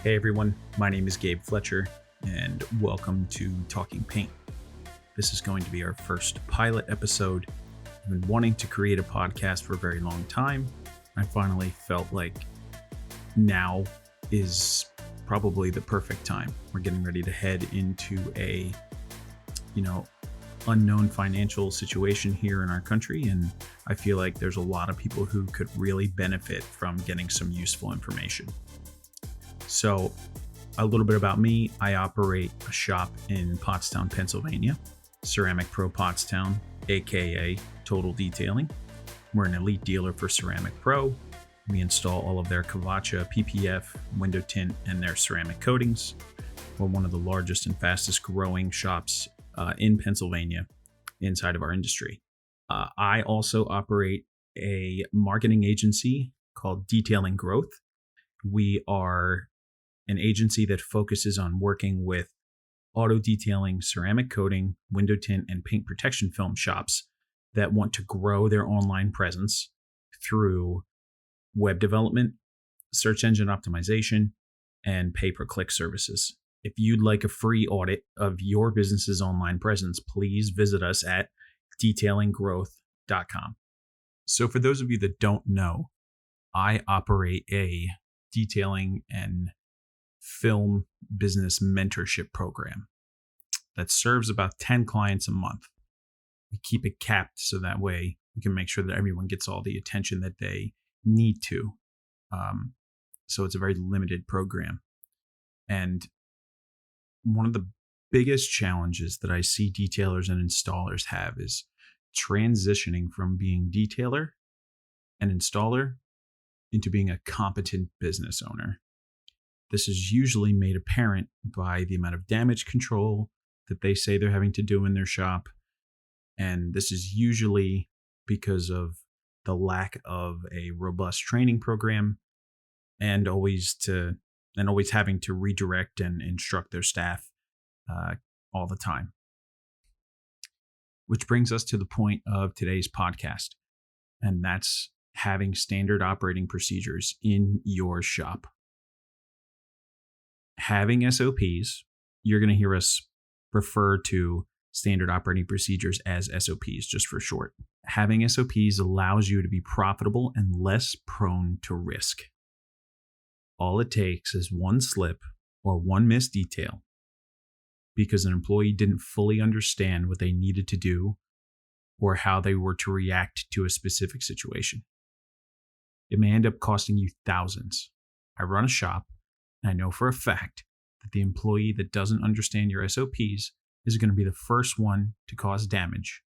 Hey everyone, my name is Gabe Fletcher, and welcome to Talking Paint. This is going to be our first pilot episode. I've been wanting to create a podcast for a very long time. I finally felt like now is probably the perfect time. We're getting ready to head into a, unknown financial situation here in our country, and I feel like there's a lot of people who could really benefit from getting some useful information. So a little bit about me. I operate a shop in Pottstown, Pennsylvania, Ceramic Pro Pottstown, aka Total Detailing. We're an elite dealer for Ceramic Pro. We install all of their Kavacha, PPF, window tint, and their ceramic coatings. We're one of the largest and fastest growing shops in Pennsylvania inside of our industry. I also operate a marketing agency called Detailing Growth. We are an agency that focuses on working with auto detailing, ceramic coating, window tint, and paint protection film shops that want to grow their online presence through web development, search engine optimization, and pay-per-click services. If you'd like a free audit of your business's online presence, please visit us at detailinggrowth.com. So for those of you that don't know, I operate a detailing and film business mentorship program that serves about 10 clients a month. We keep it capped so that way we can make sure that everyone gets all the attention that they need to. So it's a very limited program. And one of the biggest challenges that I see detailers and installers have is transitioning from being detailer and installer into being a competent business owner. This is usually made apparent by the amount of damage control that they say they're having to do in their shop. And this is usually because of the lack of a robust training program and always having to redirect and instruct their staff all the time. Which brings us to the point of today's podcast, and that's having standard operating procedures in your shop. Having SOPs, you're going to hear us refer to standard operating procedures as SOPs, just for short. Having SOPs allows you to be profitable and less prone to risk. All it takes is one slip or one missed detail because an employee didn't fully understand what they needed to do or how they were to react to a specific situation. It may end up costing you thousands. I run a shop, and I know for a fact that the employee that doesn't understand your SOPs is going to be the first one to cause damage.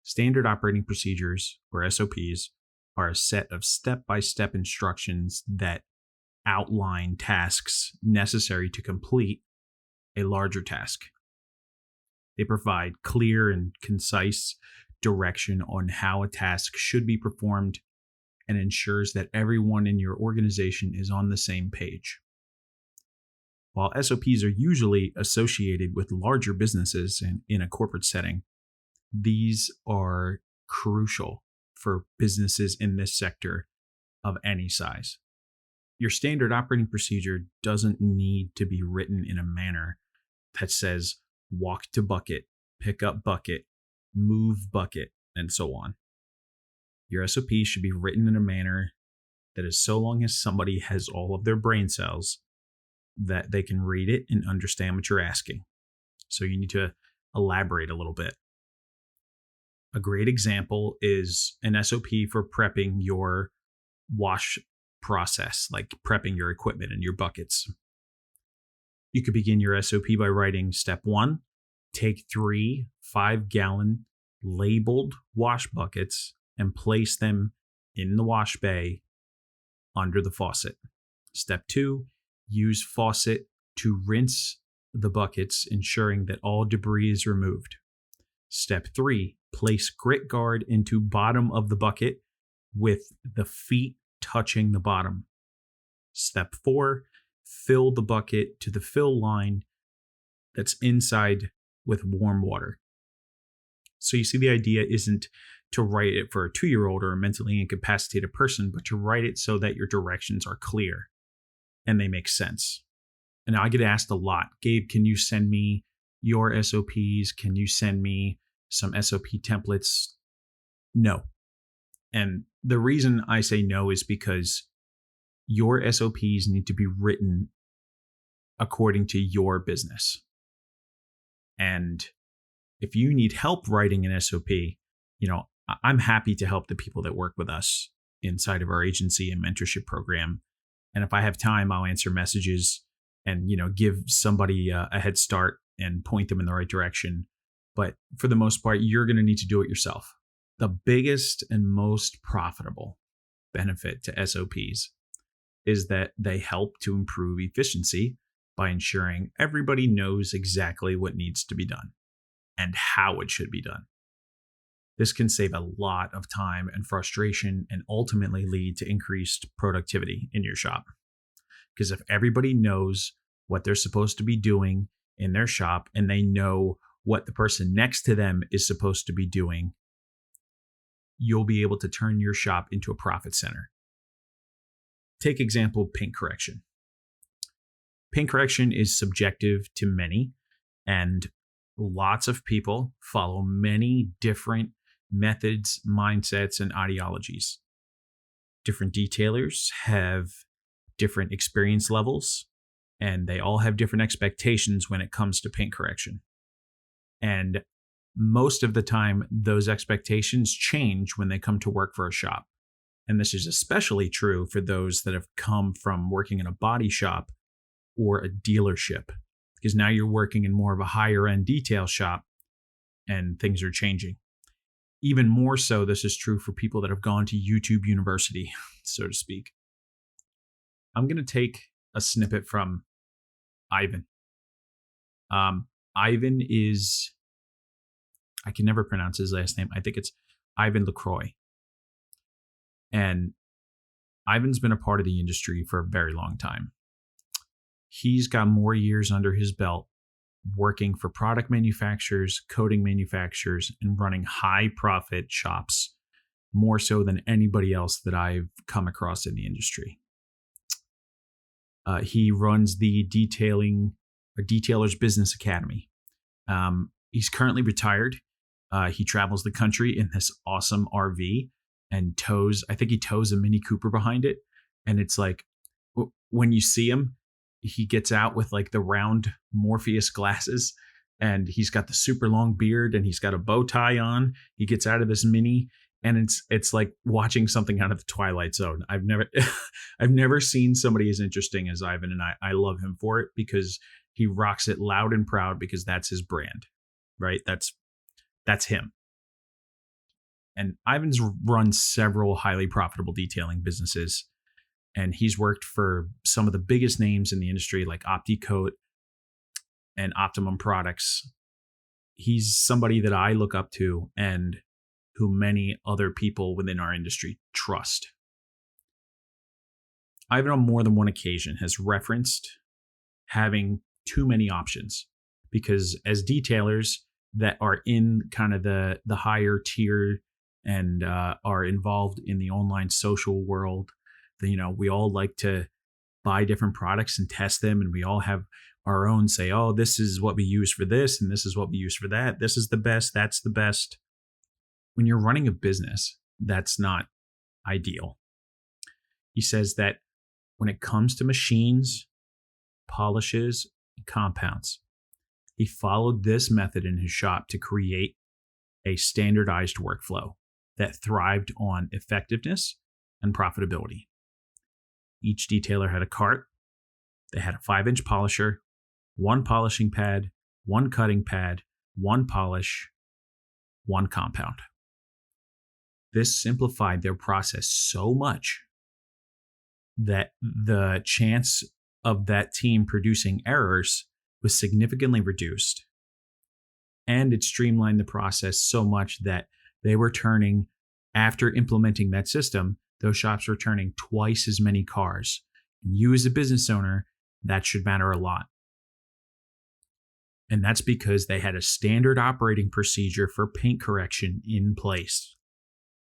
Standard operating procedures, or SOPs, are a set of step-by-step instructions that outline tasks necessary to complete a larger task. They provide clear and concise direction on how a task should be performed and ensures that everyone in your organization is on the same page. While SOPs are usually associated with larger businesses and in a corporate setting, these are crucial for businesses in this sector of any size. Your standard operating procedure doesn't need to be written in a manner that says walk to bucket, pick up bucket, move bucket, and so on. Your SOP should be written in a manner that is so long as somebody has all of their brain cells that they can read it and understand what you're asking. So you need to elaborate a little bit. A great example is an SOP for prepping your wash process, like prepping your equipment and your buckets. You could begin your SOP by writing step 1, take 3 5-gallon labeled wash buckets and place them in the wash bay under the faucet. Step 2, use faucet to rinse the buckets, ensuring that all debris is removed. Step 3, place grit guard into bottom of the bucket with the feet touching the bottom. Step 4, fill the bucket to the fill line that's inside with warm water. So you see, the idea isn't to write it for a 2-year-old or a mentally incapacitated person, but to write it so that your directions are clear. and they make sense. And I get asked a lot, Gabe, can you send me your SOPs? Can you send me some SOP templates? No. And the reason I say no is because your SOPs need to be written according to your business. And if you need help writing an SOP, I'm happy to help the people that work with us inside of our agency and mentorship program. And if I have time, I'll answer messages and, give somebody a head start and point them in the right direction. But for the most part, you're going to need to do it yourself. The biggest and most profitable benefit to SOPs is that they help to improve efficiency by ensuring everybody knows exactly what needs to be done and how it should be done. This can save a lot of time and frustration and ultimately lead to increased productivity in your shop. Because if everybody knows what they're supposed to be doing in their shop and they know what the person next to them is supposed to be doing, you'll be able to turn your shop into a profit center. Take example, paint correction. Paint correction is subjective to many, and lots of people follow many different methods, mindsets, and ideologies. Different detailers have different experience levels, and they all have different expectations when it comes to paint correction. And most of the time, those expectations change when they come to work for a shop. And this is especially true for those that have come from working in a body shop or a dealership, because now you're working in more of a higher end detail shop and things are changing. Even more so, this is true for people that have gone to YouTube University, so to speak. I'm going to take a snippet from Ivan. Ivan is, I can never pronounce his last name. I think it's Ivan LaCroix. And Ivan's been a part of the industry for a very long time. He's got more years under his belt working for product manufacturers, coating manufacturers, and running high profit shops, more so than anybody else that I've come across in the industry. He runs the Detailer's Business Academy. He's currently retired. He travels the country in this awesome RV and I think he tows a Mini Cooper behind it. And it's like, when you see him, he gets out with like the round Morpheus glasses and he's got the super long beard and he's got a bow tie on. He gets out of this Mini and it's like watching something out of the Twilight Zone. I've never seen somebody as interesting as Ivan, and I love him for it because he rocks it loud and proud because that's his brand, right? That's him. And Ivan's run several highly profitable detailing businesses, and he's worked for some of the biggest names in the industry like OptiCoat and Optimum Products. He's somebody that I look up to and who many other people within our industry trust. Ivan on more than one occasion has referenced having too many options because as detailers that are in kind of the higher tier and are involved in the online social world, we all like to buy different products and test them, and we all have our own say, oh, this is what we use for this and this is what we use for that. This is the best, that's the best. When you're running a business, that's not ideal. He says that when it comes to machines, polishes, and compounds, he followed this method in his shop to create a standardized workflow that thrived on effectiveness and profitability. Each detailer had a cart. They had a 5-inch polisher, one polishing pad, one cutting pad, one polish, one compound. This simplified their process so much that the chance of that team producing errors was significantly reduced. And it streamlined the process so much that they were turning, after implementing that system, those shops were turning twice as many cars. And you as a business owner, that should matter a lot. And that's because they had a standard operating procedure for paint correction in place.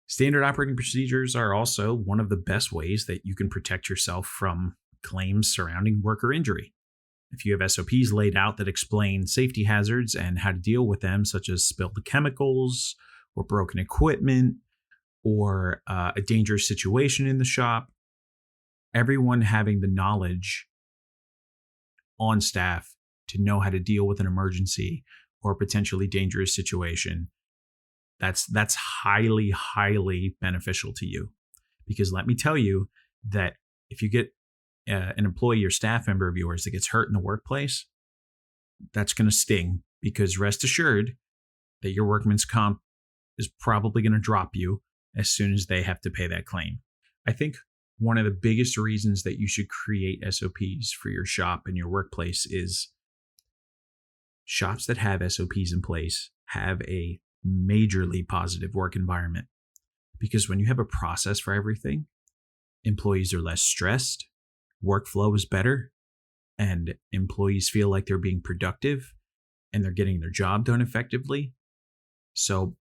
Standard operating procedures are also one of the best ways that you can protect yourself from claims surrounding worker injury. If you have SOPs laid out that explain safety hazards and how to deal with them, such as spilled chemicals or broken equipment or a dangerous situation in the shop, everyone having the knowledge on staff to know how to deal with an emergency or a potentially dangerous situation, that's highly, highly beneficial to you. Because let me tell you that if you get an employee or staff member of yours that gets hurt in the workplace, that's going to sting, because rest assured that your workman's comp is probably going to drop you as soon as they have to pay that claim. I think one of the biggest reasons that you should create SOPs for your shop and your workplace is shops that have SOPs in place have a majorly positive work environment. Because when you have a process for everything, employees are less stressed, workflow is better, and employees feel like they're being productive and they're getting their job done effectively. So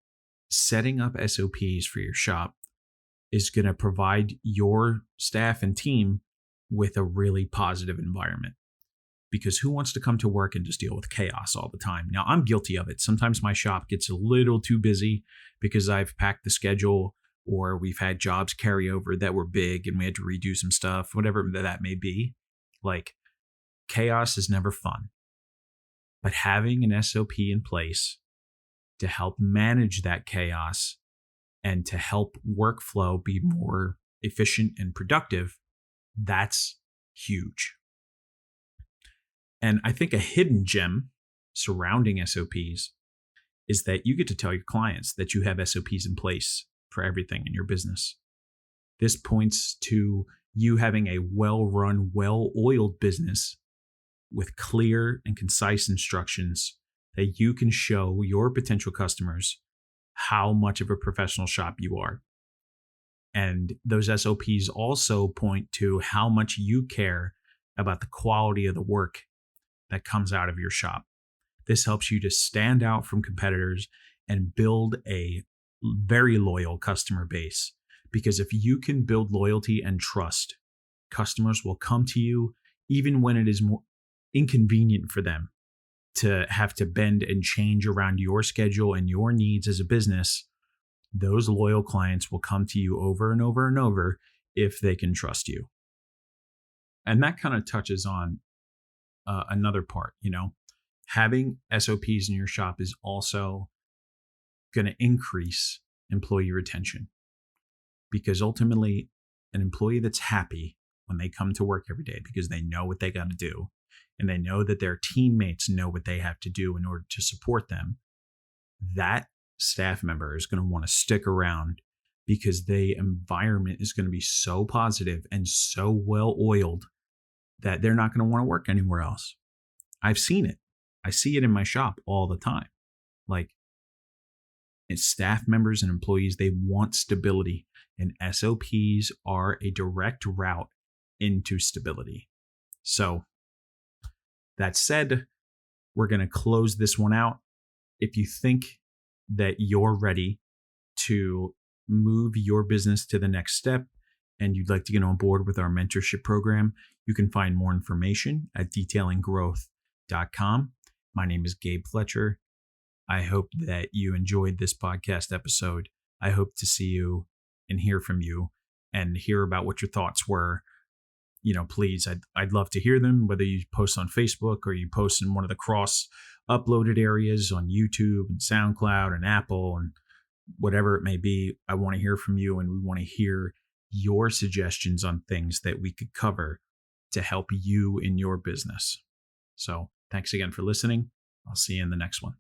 setting up SOPs for your shop is going to provide your staff and team with a really positive environment. Because who wants to come to work and just deal with chaos all the time? Now, I'm guilty of it. Sometimes my shop gets a little too busy because I've packed the schedule, or we've had jobs carry over that were big and we had to redo some stuff, whatever that may be. Like, chaos is never fun. But having an SOP in place to help manage that chaos and to help workflow be more efficient and productive, that's huge. And I think a hidden gem surrounding SOPs is that you get to tell your clients that you have SOPs in place for everything in your business. This points to you having a well-run, well-oiled business with clear and concise instructions that you can show your potential customers how much of a professional shop you are. And those SOPs also point to how much you care about the quality of the work that comes out of your shop. This helps you to stand out from competitors and build a very loyal customer base. Because if you can build loyalty and trust, customers will come to you even when it is more inconvenient for them to have to bend and change around your schedule and your needs as a business. Those loyal clients will come to you over and over and over if they can trust you. And that kind of touches on another part. Having SOPs in your shop is also going to increase employee retention, because ultimately an employee that's happy when they come to work every day because they know what they got to do and they know that their teammates know what they have to do in order to support them, that staff member is going to want to stick around, because the environment is going to be so positive and so well oiled that they're not going to want to work anywhere else. I've seen it. I see it in my shop all the time. Like, it's staff members and employees, they want stability, and SOPs are a direct route into stability. So that said, we're going to close this one out. If you think that you're ready to move your business to the next step and you'd like to get on board with our mentorship program, you can find more information at detailinggrowth.com. My name is Gabe Fletcher. I hope that you enjoyed this podcast episode. I hope to see you and hear from you and hear about what your thoughts were. Please, I'd love to hear them, whether you post on Facebook or you post in one of the cross uploaded areas on YouTube and SoundCloud and Apple and whatever it may be. I want to hear from you, and we want to hear your suggestions on things that we could cover to help you in your business. So thanks again for listening. I'll see you in the next one.